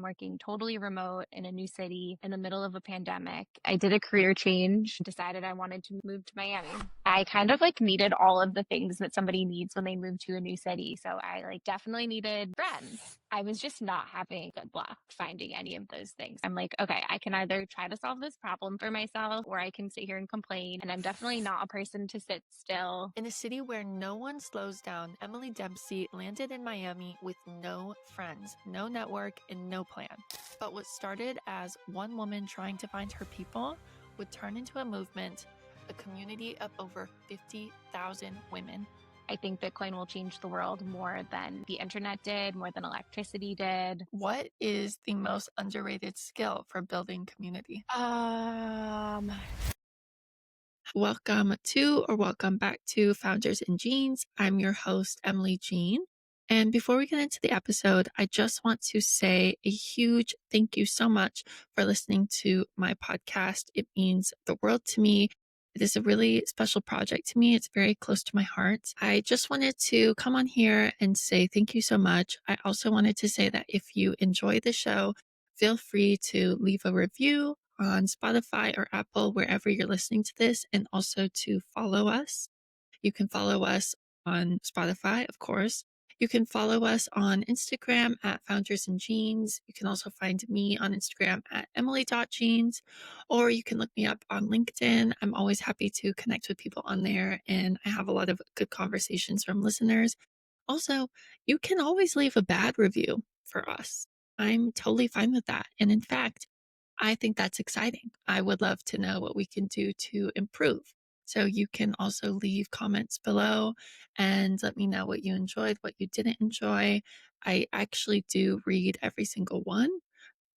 working totally remote in a new city in the middle of a pandemic. I did a career change, decided I wanted to move to Miami. I kind of like needed all of the things that somebody needs when they move to a new city. So I like definitely needed friends. I was just not having good luck finding any of those things. I'm like, okay, I can either try to solve this problem for myself or I can sit here and complain. And I'm definitely not a person to sit still. In a city where no one slows down, Emily Dempsey landed in Miami with no friends, no network, and no plan. But what started as one woman trying to find her people would turn into a movement, a community of over 50,000 women. I think Bitcoin will change the world more than the internet did, more than electricity did. What is the most underrated skill for building community? Welcome to or welcome back to Founders and Jeans. I'm your host, Emily Jean. And before we get into the episode, I just want to say a huge thank you so much for listening to my podcast. It means the world to me. It is a really special project to me. It's very close to my heart. I just wanted to come on here and say thank you so much. I also wanted to say that if you enjoy the show, feel free to leave a review on Spotify or Apple, wherever you're listening to this, and also to follow us. You can follow us on Spotify, of course. You can follow us on Instagram at Founders and Jeans. You can also find me on Instagram at emily.jeans, or you can look me up on LinkedIn. I'm always happy to connect with people on there, and I have a lot of good conversations from listeners. Also, you can always leave a bad review for us. I'm totally fine with that. And in fact, I think that's exciting. I would love to know what we can do to improve. So you can also leave comments below and let me know what you enjoyed, what you didn't enjoy. I actually do read every single one.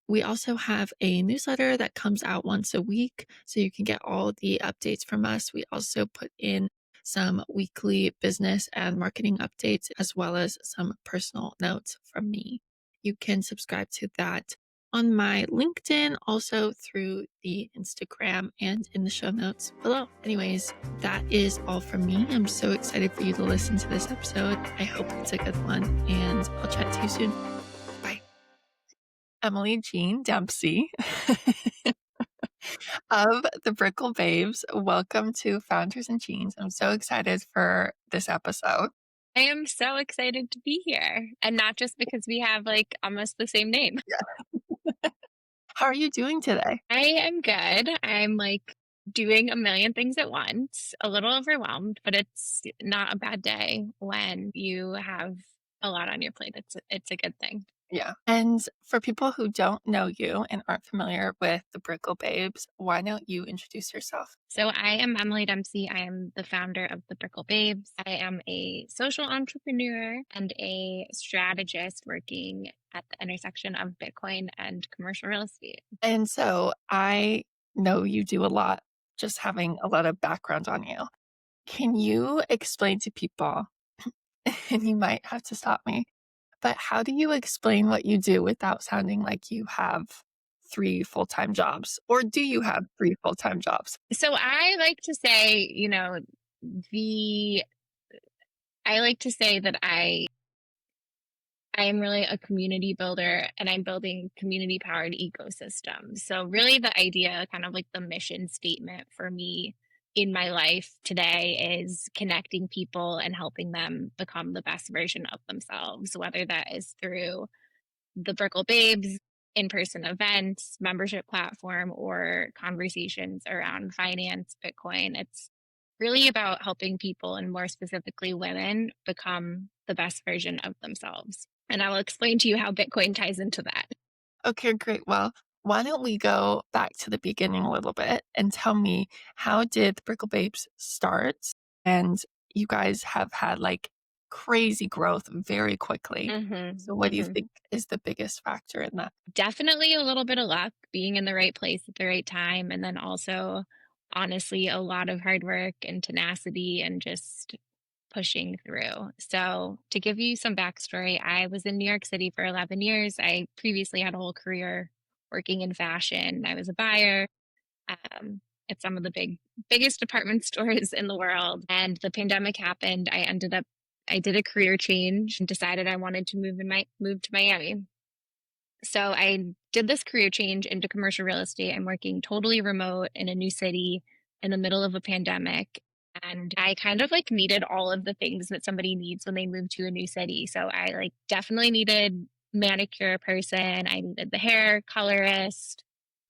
We also have a newsletter that comes out once a week, so you can get all the updates from us. We also put in some weekly business and marketing updates, as well as some personal notes from me. You can subscribe to that on my LinkedIn, also through the Instagram and in the show notes below. Anyways, that is all from me. I'm so excited for you to listen to this episode. I hope it's a good one, and I'll chat to you soon. Bye. Emily Jean Dempsey of the Brickell Babes. Welcome to Founders and Jeans. I'm so excited for this episode. I am so excited to be here. And not just because we have like almost the same name. How are you doing today? I am good. I'm like doing a million things at once, a little overwhelmed, but it's not a bad day when you have a lot on your plate. It's a good thing. Yeah. And for people who don't know you and aren't familiar with the Brickell Babes, why don't you introduce yourself? So I am Emily Dempsey. I am the founder of the Brickell Babes. I am a social entrepreneur and a strategist working at the intersection of Bitcoin and commercial real estate. And so I know you do a lot, just having a lot of background on you. Can you explain to people, and you might have to stop me, but how do you explain what you do without sounding like you have 3 full-time jobs? Or do you have 3 full-time jobs? So I like to say, I like to say that I am really a community builder and I'm building community powered ecosystems. So really the idea, kind of like the mission statement for me in my life today is connecting people and helping them become the best version of themselves, whether that is through the Brickell Babes in-person events, membership platform, or conversations around finance, Bitcoin. It's really about helping people, and more specifically women, become the best version of themselves. And I will explain to you how Bitcoin ties into that. Okay, great. Well, why don't we go back to the beginning a little bit and tell me, how did the Brickell Babes start? And you guys have had like crazy growth very quickly. So what do you think is the biggest factor in that? Definitely a little bit of luck, being in the right place at the right time. And then also, honestly, a lot of hard work and tenacity and just pushing through. So, to give you some backstory, I was in New York City for 11 years. I previously had a whole career working in fashion. I was a buyer at some of the biggest department stores in the world. And the pandemic happened. I did a career change and decided I wanted to move to Miami. So I did this career change into commercial real estate. I'm working totally remote in a new city in the middle of a pandemic. And I kind of like needed all of the things that somebody needs when they move to a new city. So I like definitely needed manicure person. I needed the hair colorist.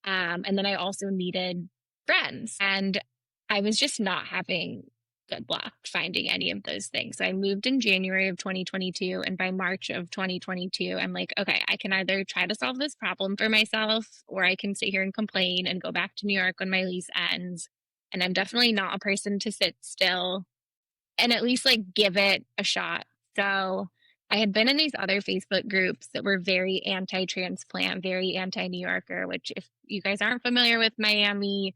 And then I also needed friends. And I was just not having good luck finding any of those things. So I moved in January of 2022. And by March of 2022, I'm like, okay, I can either try to solve this problem for myself or I can sit here and complain and go back to New York when my lease ends. And I'm definitely not a person to sit still and at least like give it a shot. So I had been in these other Facebook groups that were very anti transplant, very anti New Yorker, which, if you guys aren't familiar with Miami,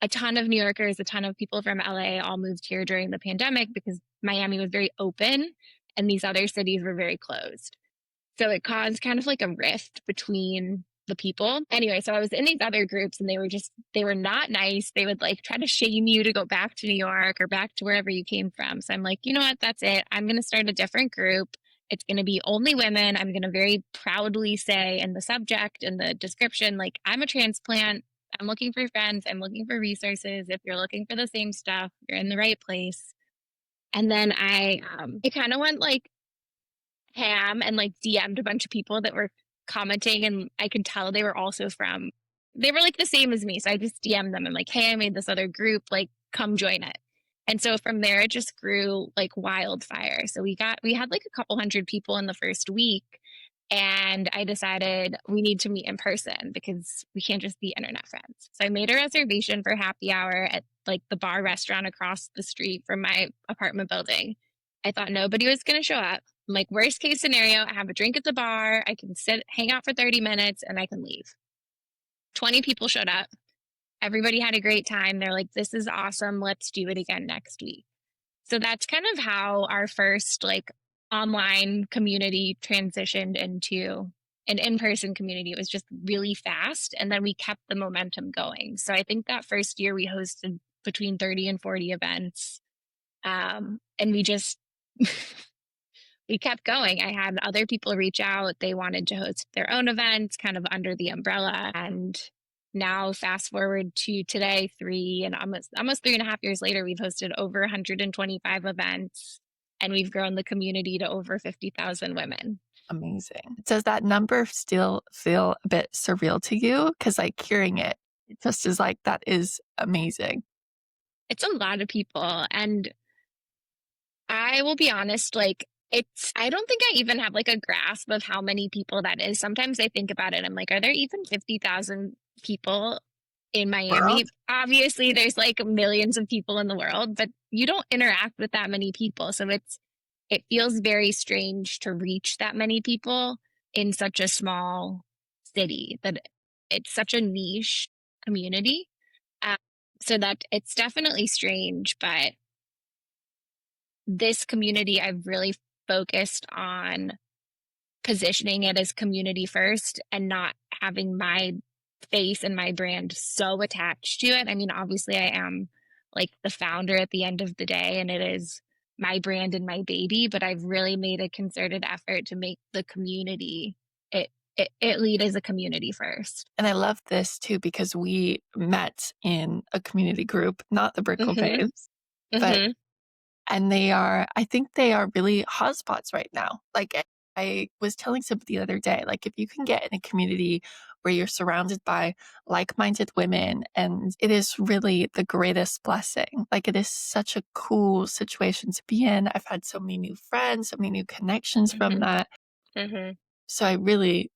a ton of New Yorkers, a ton of people from LA all moved here during the pandemic because Miami was very open and these other cities were very closed. So it caused kind of like a rift between the people. Anyway, so I was in these other groups and they were not nice. They would like try to shame you to go back to New York or back to wherever you came from. So I'm like, you know what? That's it. I'm going to start a different group. It's going to be only women. I'm going to very proudly say in the subject and the description, like, I'm a transplant. I'm looking for friends. I'm looking for resources. If you're looking for the same stuff, you're in the right place. And then I kind of went like ham and like DM'd a bunch of people that were commenting, and I could tell they were also they were like the same as me. So I just DM'd them and like, hey, I made this other group, like come join it. And so from there it just grew like wildfire. So we had like a couple hundred people in the first week. And I decided we need to meet in person because we can't just be internet friends. So I made a reservation for happy hour at like the bar restaurant across the street from my apartment building. I thought nobody was going to show up. I'm like, worst case scenario, I have a drink at the bar. I can hang out for 30 minutes and I can leave. 20 people showed up. Everybody had a great time. They're like, this is awesome. Let's do it again next week. So that's kind of how our first like online community transitioned into an in-person community. It was just really fast. And then we kept the momentum going. So I think that first year we hosted between 30 and 40 events. And we just, we kept going. I had other people reach out. They wanted to host their own events kind of under the umbrella. And now fast forward to today, almost 3.5 years later, we've hosted over 125 events and we've grown the community to over 50,000 women. Amazing. Does that number still feel a bit surreal to you? Because like hearing it just is like, that is amazing. It's a lot of people. And I will be honest, like, I don't think I even have like a grasp of how many people that is. Sometimes I think about it. I'm like, are there even 50,000 people in World? Miami? Obviously, there's like millions of people in the world, but you don't interact with that many people. So it feels very strange to reach that many people in such a small city, that it's such a niche community. Um, so that it's definitely strange, but this community, I've really focused on positioning it as community first and not having my face and my brand so attached to it. I mean, obviously, I am like the founder at the end of the day, and it is my brand and my baby, but I've really made a concerted effort to make the community it lead as a community first. And I love this too because we met in a community group, not the Brickell Mm-hmm. Babes, but Mm-hmm. and I think they are really hotspots right now. Like I was telling somebody the other day, like if you can get in a community where you're surrounded by like-minded women, and it is really the greatest blessing. Like it is such a cool situation to be in. I've had so many new friends, so many new connections from Mm-hmm. that. Mm-hmm. So I really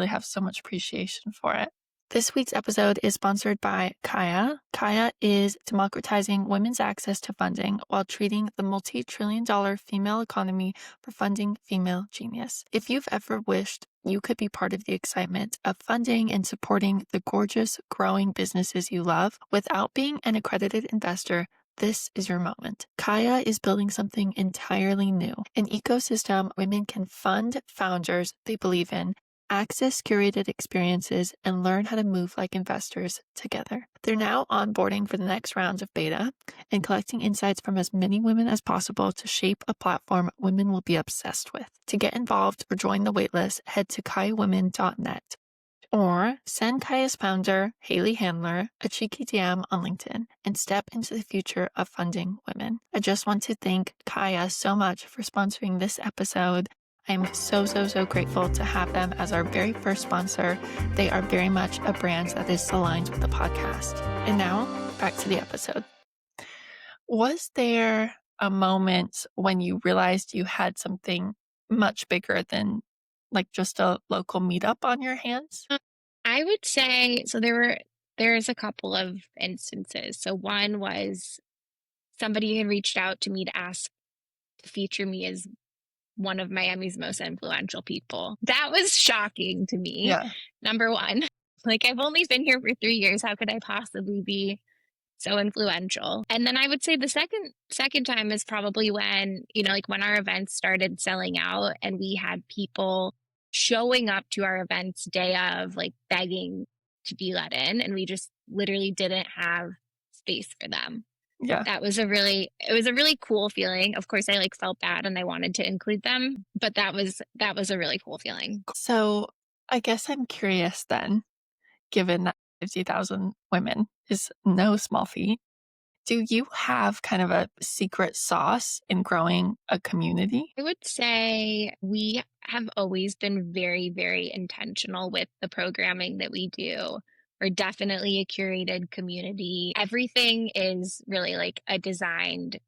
have so much appreciation for it. This week's episode is sponsored by Kaya. Kaya is democratizing women's access to funding while treating the multi-trillion-dollar female economy for funding female genius. If you've ever wished you could be part of the excitement of funding and supporting the gorgeous, growing businesses you love without being an accredited investor, this is your moment. Kaya is building something entirely new, an ecosystem women can fund founders they believe in access curated experiences, and learn how to move like investors together. They're now onboarding for the next rounds of beta and collecting insights from as many women as possible to shape a platform women will be obsessed with. To get involved or join the waitlist, head to kaiwomen.net or send Kaya's founder, Haley Handler, a cheeky DM on LinkedIn and step into the future of funding women. I just want to thank Kaya so much for sponsoring this episode. I'm so grateful to have them as our very first sponsor. They are very much a brand that is aligned with the podcast. And now, back to the episode. Was there a moment when you realized you had something much bigger than like just a local meetup on your hands? I would say so there's a couple of instances. So one was somebody had reached out to me to ask to feature me as one of Miami's most influential people. That was shocking to me. Yeah. Number one, like I've only been here for 3 years. How could I possibly be so influential? And then I would say the second time is probably when, like when our events started selling out and we had people showing up to our events day of, like begging to be let in, and we just literally didn't have space for them. Yeah. It was a really cool feeling. Of course, I like felt bad and I wanted to include them, but that was a really cool feeling. So I guess I'm curious then, given that 50,000 women is no small feat, do you have kind of a secret sauce in growing a community? I would say we have always been very, very intentional with the programming that we do. We're definitely a curated community. Everything is really like a designed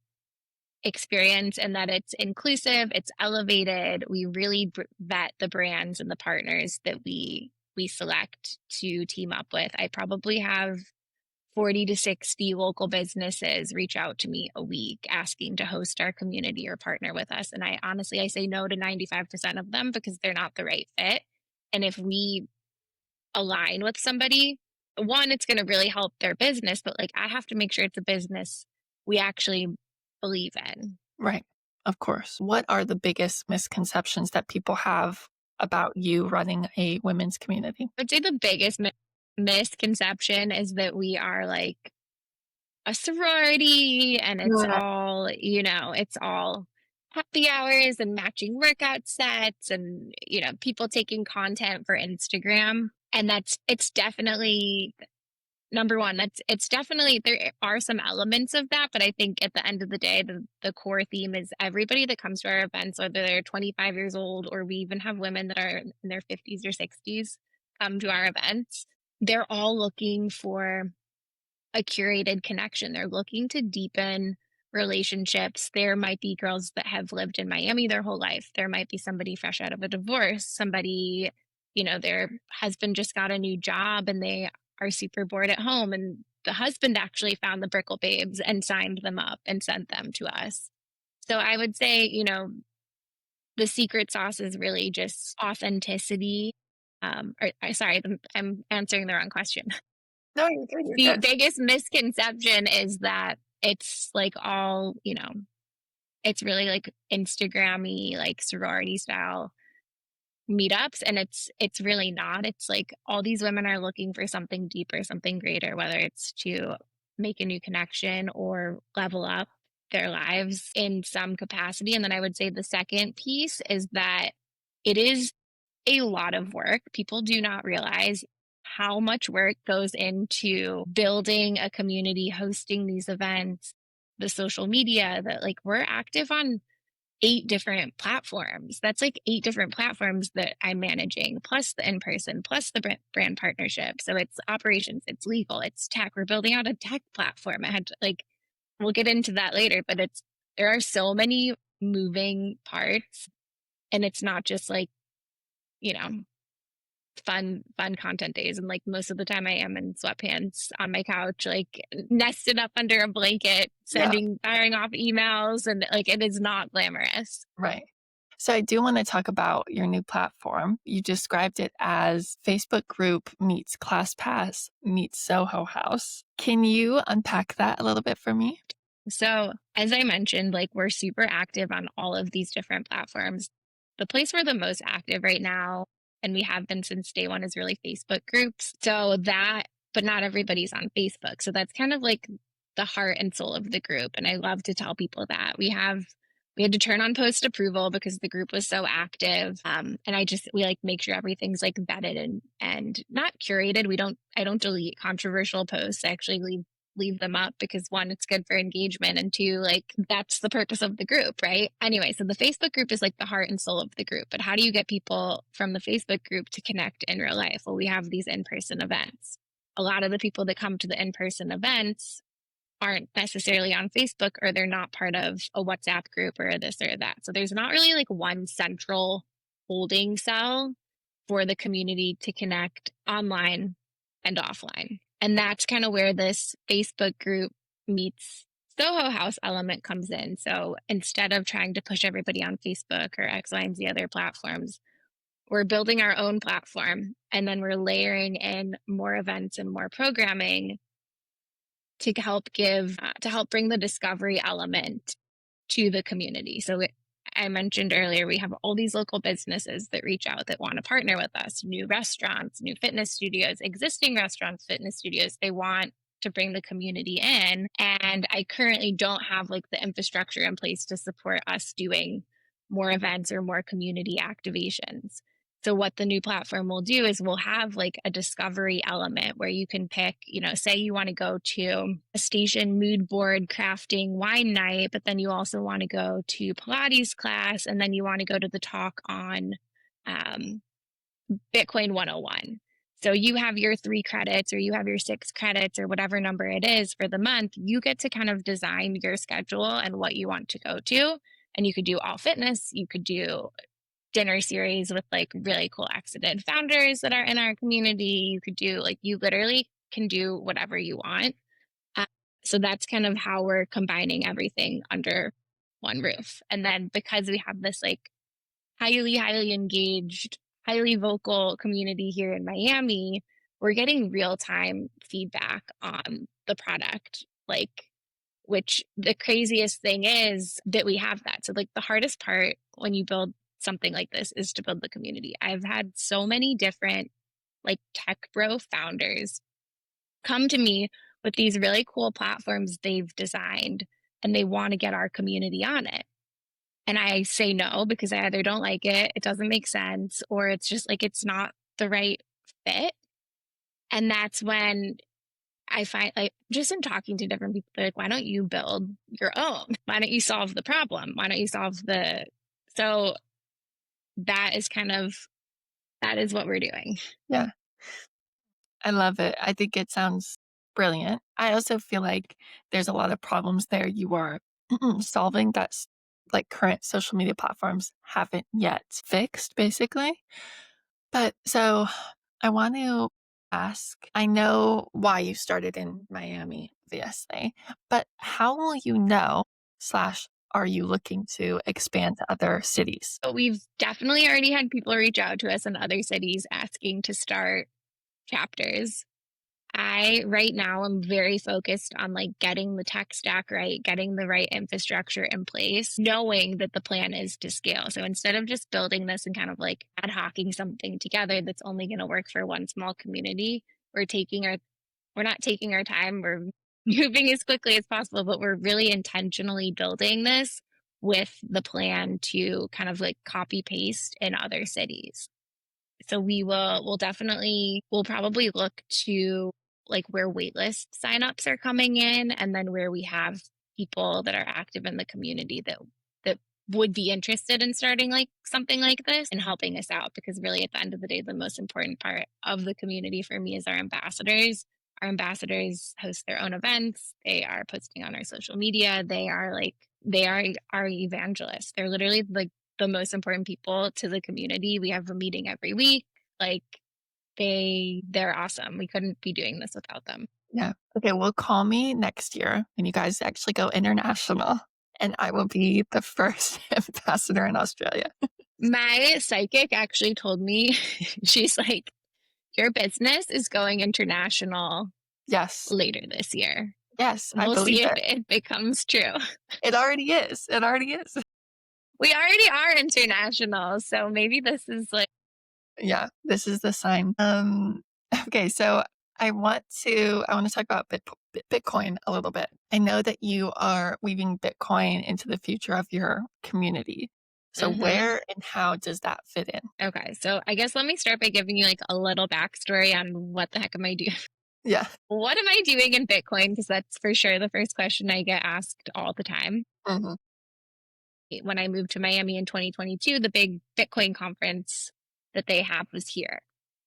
experience, and that it's inclusive, it's elevated. We really vet the brands and the partners that we select to team up with. I probably have 40 to 60 local businesses reach out to me a week asking to host our community or partner with us. And I say no to 95% of them because they're not the right fit. And if we align with somebody, one, it's going to really help their business, but like I have to make sure it's a business we actually believe in. Right. Of course. What are the biggest misconceptions that people have about you running a women's community? I'd say the biggest misconception is that we are like a sorority and it's Yeah. all, it's all happy hours and matching workout sets and, people taking content for Instagram. And it's definitely number one, it's definitely, there are some elements of that, but I think at the end of the day, the core theme is everybody that comes to our events, whether they're 25 years old or we even have women that are in their 50s or 60s come to our events. They're all looking for a curated connection. They're looking to deepen relationships. There might be girls that have lived in Miami their whole life. There might be somebody fresh out of a divorce, somebody, their husband just got a new job and they are super bored at home. And the husband actually found the Brickell Babes and signed them up and sent them to us. So I would say, the secret sauce is really just authenticity. Sorry, I'm answering the wrong question. No, you're good. You're The good. biggest misconception is that it's like all, it's really like Instagrammy, like sorority style meetups. And it's really not. It's like all these women are looking for something deeper, something greater, whether it's to make a new connection or level up their lives in some capacity. And then I would say the second piece is that it is a lot of work. People do not realize how much work goes into building a community, hosting these events, the social media, that like we're active on 8 different platforms. That's like 8 different platforms that I'm managing, plus the in-person, plus the brand partnership. So it's operations, it's legal, it's tech. We're building out a tech platform. I had to, like, we'll get into that later, but there are so many moving parts, and it's not just like, you know, fun content days. And like most of the time I am in sweatpants on my couch, like nested up under a blanket, Yeah. firing off emails, and like it is not glamorous. Right. So I do want to talk about your new platform. You described it as Facebook group meets ClassPass meets Soho House. Can you unpack that a little bit for me? So as I mentioned, like we're super active on all of these different platforms. The place we're the most active right now and we have been since day one, is really Facebook groups. So that, but not everybody's on Facebook. So that's kind of like the heart and soul of the group. And I love to tell people that we had to turn on post approval because the group was so active. And we like make sure everything's like vetted and not curated. I don't delete controversial posts. I actually leave them up because one, it's good for engagement, and two, like that's the purpose of the group, right? Anyway, so the Facebook group is like the heart and soul of the group. But how do you get people from the Facebook group to connect in real life? Well, we have these in-person events. A lot of the people that come to the in-person events aren't necessarily on Facebook, or they're not part of a WhatsApp group or this or that. So there's not really like one central holding cell for the community to connect online and offline. And that's kind of where this Facebook group meets Soho House element comes in. So instead of trying to push everybody on Facebook or X, Y, and Z other platforms, we're building our own platform, and then we're layering in more events and more programming to help bring the discovery element to the community. So I mentioned earlier, we have all these local businesses that reach out that want to partner with us, new restaurants, new fitness studios, existing restaurants, fitness studios. They want to bring the community in. And I currently don't have like the infrastructure in place to support us doing more events or more community activations. So what the new platform will do is we'll have like a discovery element where you can pick, say you want to go to a station mood board crafting wine night, but then you also want to go to Pilates class, and then you want to go to the talk on Bitcoin 101. So you have your 3 credits or you have your 6 credits or whatever number it is for the month. You get to kind of design your schedule and what you want to go to. And you could do all fitness. You could do dinner series with like really cool exited founders that are in our community. You could do like, you literally can do whatever you want. Uh, so that's kind of how we're combining everything under one roof. And then because we have this like highly engaged, highly vocal community here in Miami, we're getting real time feedback on the product. Like, which the craziest thing is that we have that. So like the hardest part when you build something like this is to build the community. I've had so many different like tech bro founders come to me with these really cool platforms they've designed, and they want to get our community on it. And I say no because I either don't like it, it doesn't make sense, or it's just like it's not the right fit. And that's when I find, like, just in talking to different people, they're like, why don't you build your own? Why don't you solve the problem? Why don't you solve the. So that is that is what we're doing. Yeah, I love it. I think it sounds brilliant. I also feel like there's a lot of problems there you are solving that's like current social media platforms haven't yet fixed, basically. But so I want to ask, I know why you started in Miami, obviously, but how will you know slash are you looking to expand to other cities? So we've definitely already had people reach out to us in other cities asking to start chapters. I right now am very focused on like getting the tech stack right, getting the right infrastructure in place, knowing that the plan is to scale. So instead of just building this and kind of like ad hocing something together that's only going to work for one small community, we're not taking our time, we're moving as quickly as possible, but we're really intentionally building this with the plan to kind of like copy paste in other cities. So we'll probably look to like where waitlist signups are coming in, and then where we have people that are active in the community that would be interested in starting like something like this and helping us out. Because really at the end of the day, the most important part of the community for me is our ambassadors. Our ambassadors host their own events. They are posting on our social media. They are our evangelists. They're literally like the most important people to the community. We have a meeting every week. Like they're awesome. We couldn't be doing this without them. Yeah. Okay. Well, call me next year when you guys actually go international, and I will be the first ambassador in Australia. My psychic actually told me, she's like, your business is going international Yes. later this year. Yes. I We'll see believe if it. it becomes true. It already is. It already is. We already are international. So maybe this is like Yeah, this is the sign. Okay, so I want to talk about Bitcoin a little bit. I know that you are weaving Bitcoin into the future of your community. So Hmm. where and how does that fit in? Okay, so I guess let me start by giving you like a little backstory on what the heck am I doing? Yeah. What am I doing in Bitcoin? Because that's for sure the first question I get asked all the time. Hmm. When I moved to Miami in 2022, the big Bitcoin conference that they have was here.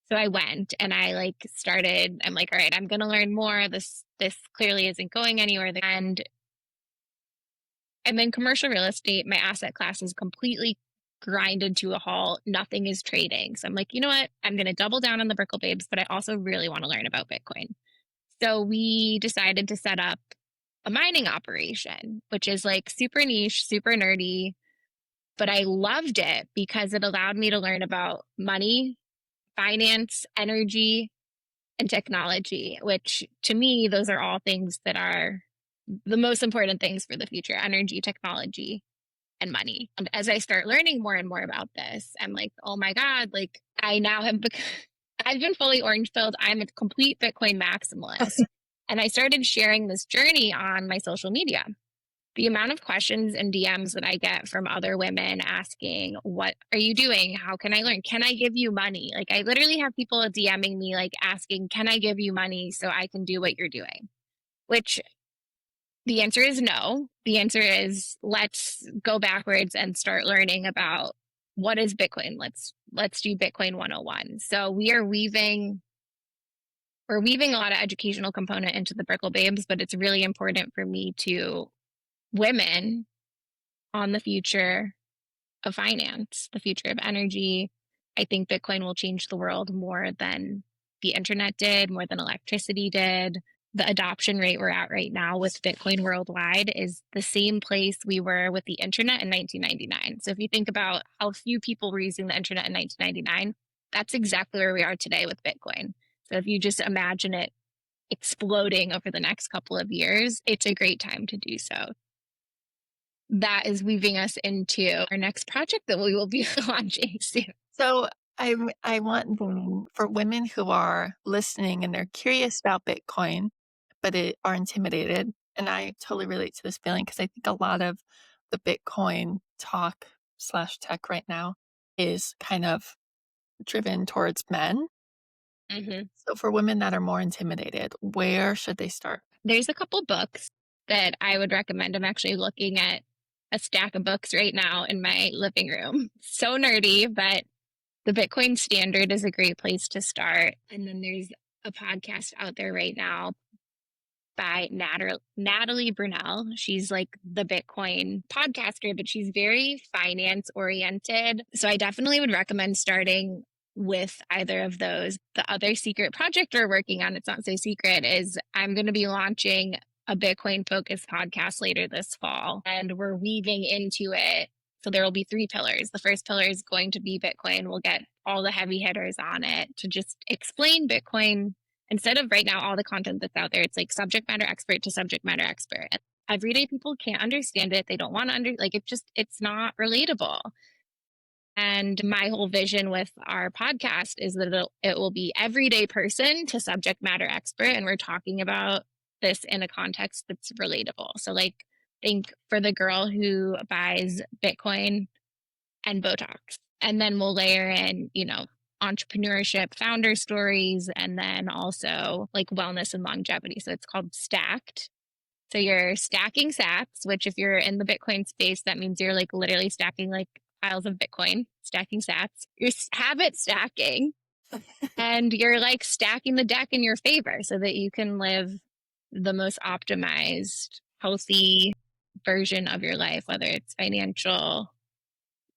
So I went and I like started, I'm like, all right, I'm gonna learn more. This clearly isn't going anywhere. And I'm in commercial real estate. My asset class is completely grinded to a halt. Nothing is trading. So I'm like, you know what? I'm gonna double down on the Brickell Babes, but I also really want to learn about Bitcoin. So we decided to set up a mining operation, which is like super niche, super nerdy, but I loved it because it allowed me to learn about money, finance, energy, and technology, which to me, those are all things that are the most important things for the future: energy, technology, and money. And as I start learning more and more about this, I'm like, oh my God, like I now have I've been fully orange pilled. I'm a complete Bitcoin maximalist. And I started sharing this journey on my social media. The amount of questions and DMs that I get from other women asking, what are you doing? How can I learn? Can I give you money? Like, I literally have people DMing me, like asking, can I give you money so I can do what you're doing? Which the answer is no. The answer is let's go backwards and start learning about what is Bitcoin. Let's do Bitcoin 101. So we're weaving a lot of educational component into the Brickell Babes, but it's really important for me to women on the future of finance, the future of energy. I think Bitcoin will change the world more than the internet did, more than electricity did. The adoption rate we're at right now with Bitcoin worldwide is the same place we were with the internet in 1999. So if you think about how few people were using the internet in 1999, that's exactly where we are today with Bitcoin. So if you just imagine it exploding over the next couple of years, it's a great time to do so. That is weaving us into our next project that we will be launching soon. So I want for women who are listening and they're curious about Bitcoin, but are intimidated. And I totally relate to this feeling because I think a lot of the Bitcoin talk slash tech right now is kind of driven towards men. Mm-hmm. So for women that are more intimidated, where should they start? There's a couple books that I would recommend. I'm actually looking at a stack of books right now in my living room. So nerdy, but the Bitcoin Standard is a great place to start. And then there's a podcast out there right now by Natalie Brunell. She's like the Bitcoin podcaster, but she's very finance oriented. So I definitely would recommend starting with either of those. The other secret project we're working on, it's not so secret, is I'm going to be launching a Bitcoin focused podcast later this fall, and we're weaving into it. So there will be three pillars. The first pillar is going to be Bitcoin. We'll get all the heavy hitters on it to just explain Bitcoin. Instead of right now, all the content that's out there, it's like subject matter expert to subject matter expert. Everyday people can't understand it. They don't want to like it's not relatable. And my whole vision with our podcast is that it will be everyday person to subject matter expert. And we're talking about this in a context that's relatable. So, like, think for the girl who buys Bitcoin and Botox. And then we'll layer in, entrepreneurship, founder stories, and then also like wellness and longevity. So it's called Stacked. So you're stacking sats, which if you're in the Bitcoin space, that means you're like literally stacking like piles of Bitcoin, stacking sats. You're habit stacking and you're like stacking the deck in your favor so that you can live the most optimized, healthy version of your life, whether it's financial,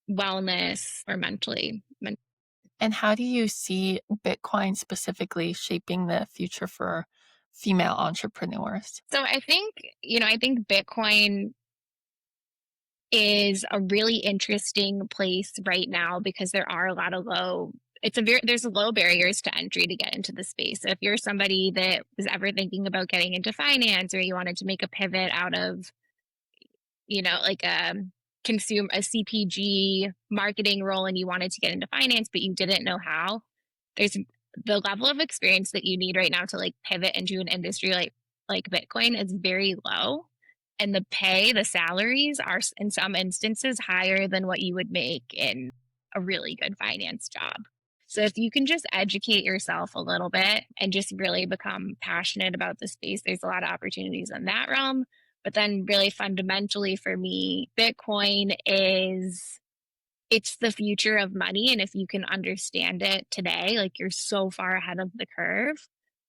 wellness, or mentally. And how do you see Bitcoin specifically shaping the future for female entrepreneurs? So I think Bitcoin is a really interesting place right now because there are a lot of there's low barriers to entry to get into the space. So if you're somebody that was ever thinking about getting into finance or you wanted to make a pivot out of, like a consume a CPG marketing role and you wanted to get into finance, but you didn't know how, there's the level of experience that you need right now to like pivot into an industry like Bitcoin is very low. And the salaries are in some instances higher than what you would make in a really good finance job. So if you can just educate yourself a little bit and just really become passionate about the space, there's a lot of opportunities in that realm. But then really fundamentally for me, Bitcoin is it's the future of money. And if you can understand it today, like you're so far ahead of the curve,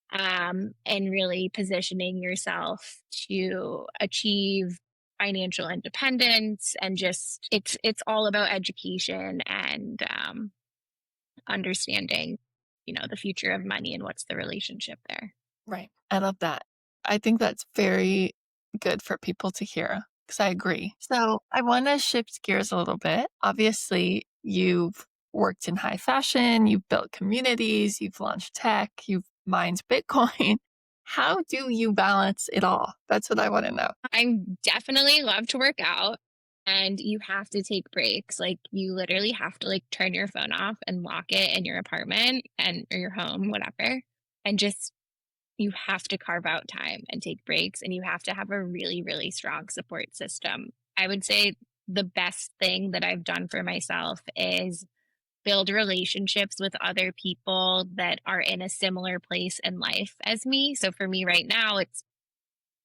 and really positioning yourself to achieve financial independence and just it's all about education and understanding, the future of money and what's the relationship there. Right. I love that. I think that's very good for people to hear because I agree. So I want to shift gears a little bit. Obviously, you've worked in high fashion, you've built communities, you've launched tech, you've mined Bitcoin. How do you balance it all? That's what I want to know. I definitely love to work out and you have to take breaks. Like you literally have to like turn your phone off and lock it in your apartment and or your home, whatever. And just you have to carve out time and take breaks and you have to have a really, really strong support system. I would say the best thing that I've done for myself is build relationships with other people that are in a similar place in life as me. So for me right now, it's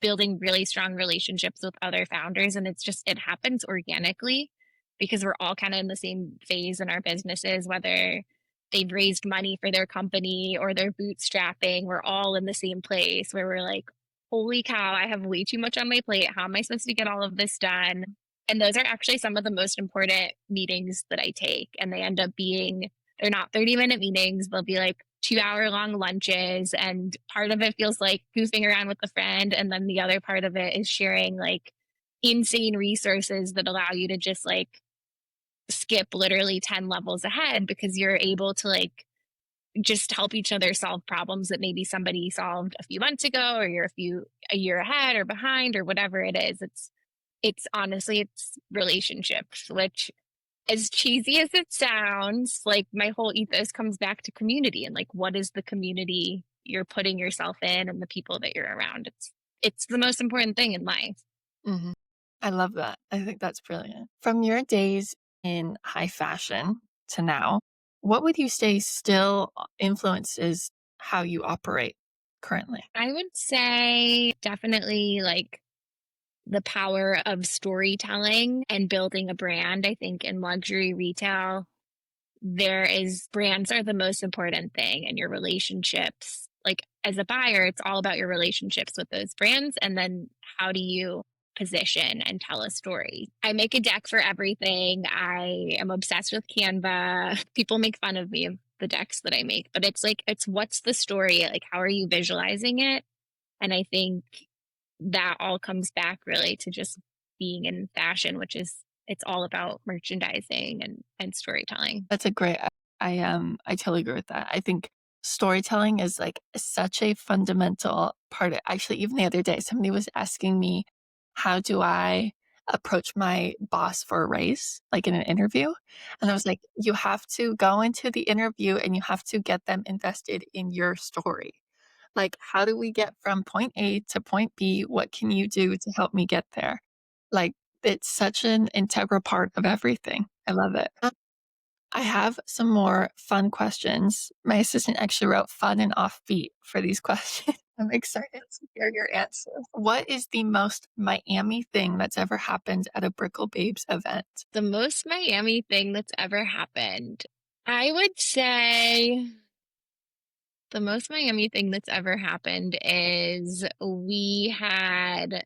building really strong relationships with other founders. And it happens organically because we're all kind of in the same phase in our businesses, whether they've raised money for their company or they're bootstrapping. We're all in the same place where we're like, holy cow, I have way too much on my plate. How am I supposed to get all of this done? And those are actually some of the most important meetings that I take. And they end up being, they're not 30-minute meetings. They'll be like 2-hour long lunches. And part of it feels like goofing around with a friend. And then the other part of it is sharing like insane resources that allow you to just like skip literally 10 levels ahead because you're able to like just help each other solve problems that maybe somebody solved a few months ago or you're a year ahead or behind or whatever it is. It's honestly it's relationships, which as cheesy as it sounds, like my whole ethos comes back to community and like what is the community you're putting yourself in and the people that you're around. It's the most important thing in life. Mhm. I love that. I think that's brilliant. From your days in high fashion to now, what would you say still influences how you operate currently? I would say definitely like the power of storytelling and building a brand. I think in luxury retail, brands are the most important thing and your relationships. Like as a buyer, it's all about your relationships with those brands. And then how do you position and tell a story? I make a deck for everything. I am obsessed with Canva. People make fun of me of the decks that I make, but it's like, it's what's the story? Like, how are you visualizing it? And I think that all comes back really to just being in fashion, which is it's all about merchandising and storytelling. That's a great I totally agree with that. I think storytelling is like such a fundamental part. Actually, even the other day, somebody was asking me, how do I approach my boss for a raise, like in an interview? And I was like, you have to go into the interview and you have to get them invested in your story. Like, how do we get from point A to point B? What can you do to help me get there? Like, it's such an integral part of everything. I love it. I have some more fun questions. My assistant actually wrote fun and offbeat for these questions. I'm excited to hear your answers. What is the most Miami thing that's ever happened at a Brickell Babes event? The most Miami thing that's ever happened. I would say the most Miami thing that's ever happened is we had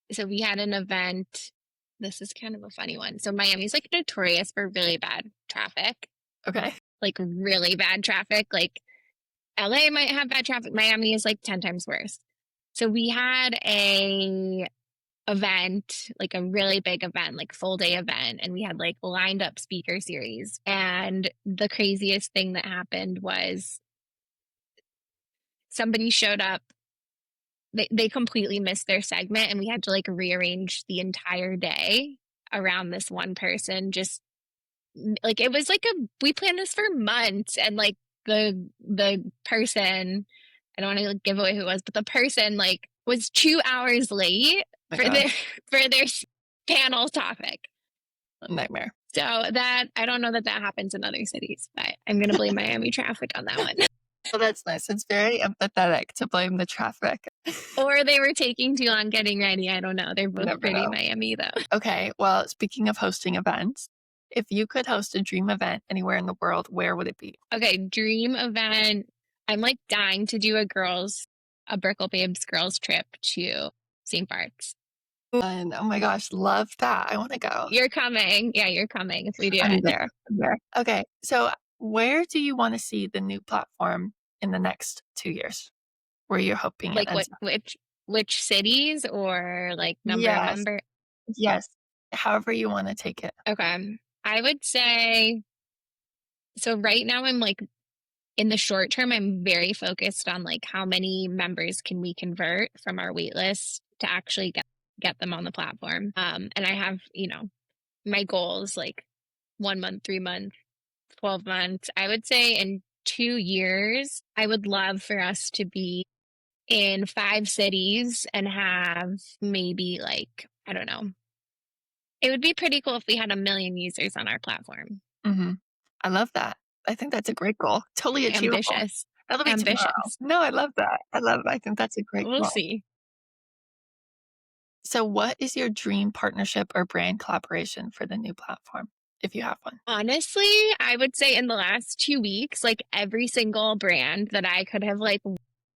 an event. This is kind of a funny one. So Miami's like notorious for really bad traffic, Okay. like really bad traffic. Like LA might have bad traffic. Miami is like 10 times worse. So we had a event, like a really big event, like full day event, and we had like lined up speaker series. And the craziest thing that happened was somebody showed up. They completely missed their segment and we had to like rearrange the entire day. around this one person. Just like it was like we planned this for months, and like the person, I don't want to like, give away who it was, but the person like was 2 hours late My for their gosh, for their panel topic. a nightmare. So that I don't know that that happens in other cities, but I'm gonna blame Miami traffic on that one. Well, that's nice. It's very empathetic to blame the traffic. Or they were taking too long getting ready. I don't know. They're You both never pretty know. Miami though. Okay, well, speaking of hosting events, if you could host a dream event anywhere in the world, where would it be? Okay, dream event. I'm like dying to do a Brickell Babes girls trip to St. Bart's. And oh my gosh, love that. I want to go. You're coming. Yeah, you're coming if we do I'm it. there. I'm there. Okay, so where do you want to see the new platform in the next 2 years? Where you're hoping it Like ends up? which cities or like number of Yes, member? yes. However you want to take it. Okay. I would say so right now I'm like in the short term, I'm very focused on like how many members can we convert from our wait list to actually get them on the platform. And I have, my goals like 1 month, 3 months, 12 months. I would say in 2 years, I would love for us to be in 5 cities and have maybe like, I don't know. It would be pretty cool if we had 1 million users on our platform. Hmm. I love that. I think that's a great goal. Totally achievable. Ambitious. That'll be tomorrow. Ambitious. No, I love that. I think that's a great We'll goal. see. So, what is your dream partnership or brand collaboration for the new platform, if you have one? Honestly, I would say in the last 2 weeks, like every single brand that I could have like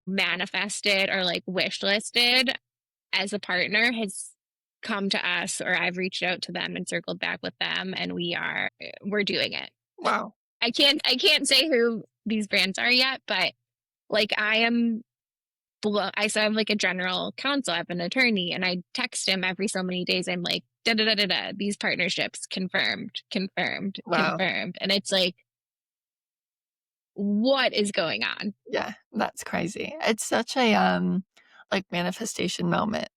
manifested or like wish listed as a partner has come to us, or I've reached out to them and circled back with them, and we're doing it. Wow. I can't say who these brands are yet, but like I am so I have like a general counsel, I have an attorney, and I text him every so many days. I'm like, da da da da da, these partnerships confirmed, confirmed, Wow. confirmed. And it's like, what is going on? Yeah, that's crazy. It's such a like manifestation moment,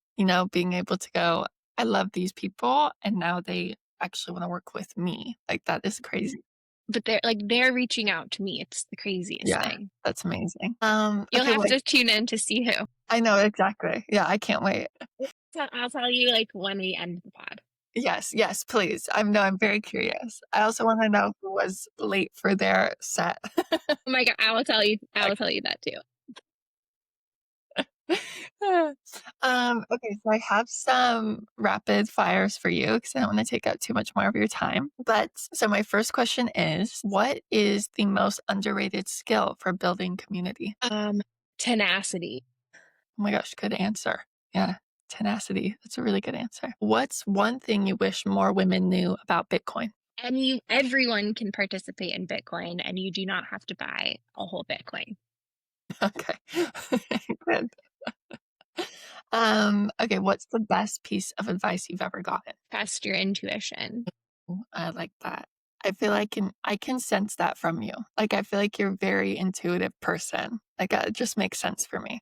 being able to go, I love these people and now they actually want to work with me. Like that is crazy. But they're reaching out to me. It's the craziest Yeah, thing. that's amazing. You'll Okay, have wait. to tune in to see who. I know exactly. Yeah, I can't wait. So I'll tell you like when we end the pod. Yes, yes, please. I'm very curious. I also want to know who was late for their set. Oh my God, I will tell you. I will tell you that too. Okay, so I have some rapid fires for you because I don't want to take up too much more of your time. But so my first question is, what is the most underrated skill for building community? Tenacity. Oh my gosh, good answer. Yeah, tenacity. That's a really good answer. What's one thing you wish more women knew about Bitcoin? And everyone can participate in Bitcoin, and you do not have to buy a whole Bitcoin. Okay. Good. Okay, what's the best piece of advice you've ever gotten? Trust your intuition. Ooh, I like that. I feel like I can sense that from you. Like I feel like you're a very intuitive person. Like it just makes sense for me.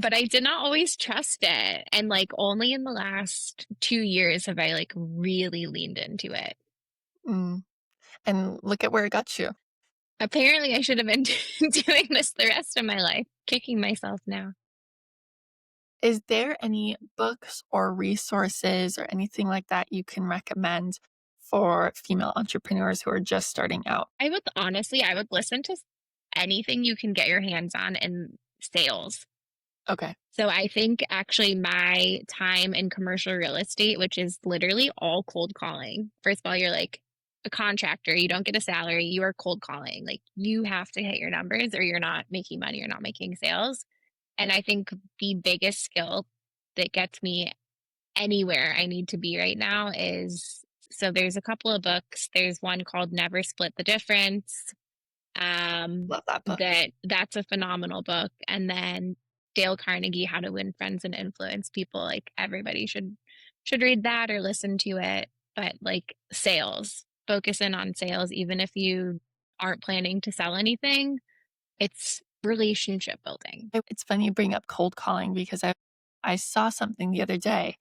But I did not always trust it. And like only in the last 2 years have I like really leaned into it. Mm. And look at where it got you. Apparently, I should have been doing this the rest of my life, kicking myself now. Is there any books or resources or anything like that you can recommend for female entrepreneurs who are just starting out? I would listen to anything you can get your hands on in sales. Okay. So I think actually my time in commercial real estate, which is literally all cold calling. First of all, you're like a contractor, you don't get a salary, you are cold calling. Like you have to hit your numbers or you're not making money, you're not making sales. And I think the biggest skill that gets me anywhere I need to be right now is so there's a couple of books. There's one called Never Split the Difference. Love that book. That's a phenomenal book. And then Dale Carnegie, How to Win Friends and Influence People. Like everybody should read that or listen to it. But like sales, focus in on sales, even if you aren't planning to sell anything. It's relationship building. It's funny you bring up cold calling because I saw something the other day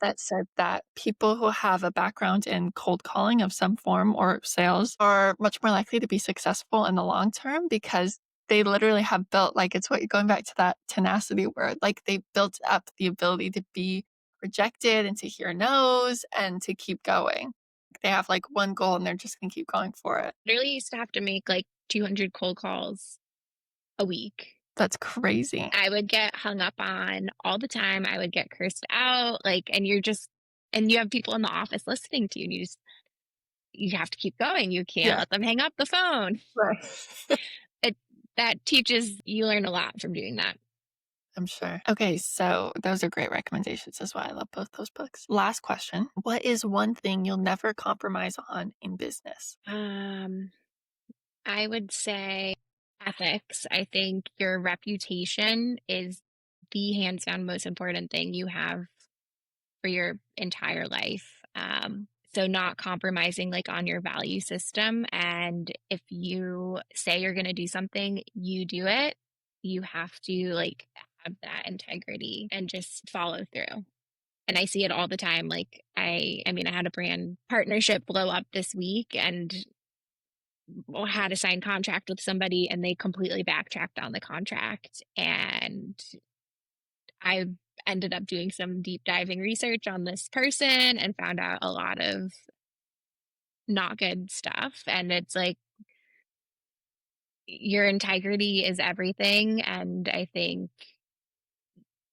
that said that people who have a background in cold calling of some form or sales are much more likely to be successful in the long term because they literally have built, like, it's what you're going back to that tenacity word. Like, they built up the ability to be rejected and to hear no's and to keep going. They have like one goal and they're just going to keep going for it. Literally used to have to make like 200 cold calls a week. That's crazy. I would get hung up on all the time. I would get cursed out. Like, and you have people in the office listening to you, and you have to keep going. You can't let them hang up the phone. Right. That teaches, you learn a lot from doing that. I'm sure. Okay, so those are great recommendations as well. I love both those books. Last question. What is one thing you'll never compromise on in business? I would say ethics. I think your reputation is the hands down most important thing you have for your entire life. So not compromising like on your value system. And if you say you're going to do something, you do it. You have to like have that integrity and just follow through. And I see it all the time. Like I mean, I had a brand partnership blow up this week and had a signed contract with somebody and they completely backtracked on the contract. And I ended up doing some deep diving research on this person and found out a lot of not good stuff. And it's like, your integrity is everything. And I think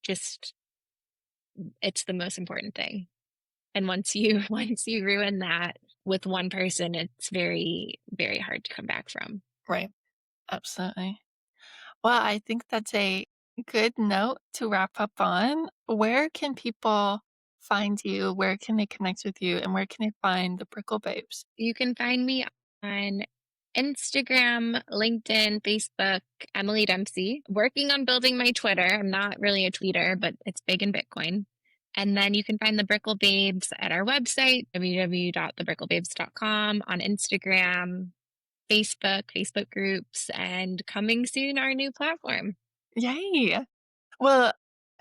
just it's the most important thing. And once you ruin that with one person, it's very, very hard to come back from. Right. Absolutely. Well, I think that's a good note to wrap up on. Where can people find you? Where can they connect with you? And where can they find the Brickell Babes? You can find me on Instagram, LinkedIn, Facebook, Emily Dempsey. Working on building my Twitter. I'm not really a tweeter, but it's big in Bitcoin. And then you can find the Brickell Babes at our website, www.thebricklebabes.com, on Instagram, Facebook groups, and coming soon, our new platform. Yay. Well,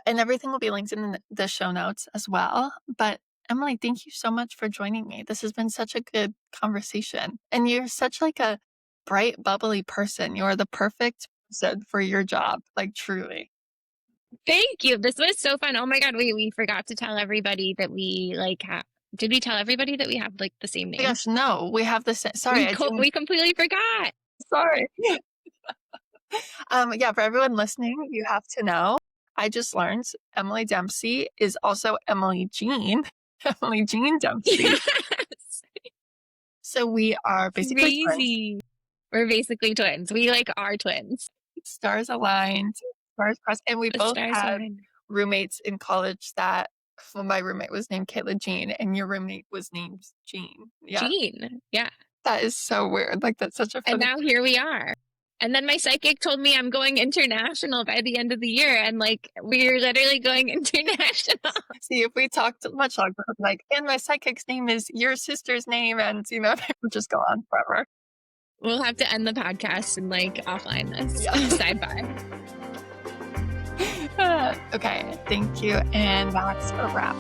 and everything will be linked in the show notes as well. But Emily, thank you so much for joining me. This has been such a good conversation. And you're such like a bright, bubbly person. You're the perfect person for your job, like truly. Thank you. This was so fun. Oh my God, we forgot to tell everybody that we like have. Did we tell everybody that we have like the same name? Yes, no, we have the same. Sorry, we completely forgot. Sorry. Yeah, for everyone listening, you have to know. I just learned Emily Dempsey is also Emily Jean. Emily Jean Dempsey. Yes. So we are basically crazy. We're basically twins. We like are twins. Stars aligned, stars crossed, and we both had roommates in college that. Well, my roommate was named Caitlin Jean, and your roommate was named Jean. Yeah. Jean, yeah. That is so weird. Like, that's such a funny. And now here we are. And then my psychic told me I'm going international by the end of the year. And like, we're literally going international. See, if we talked much longer, like, and my psychic's name is your sister's name. And, you know, they would just go on forever. We'll have to end the podcast and like offline this. Yeah. Sidebar. Okay, thank you. And that's a wrap.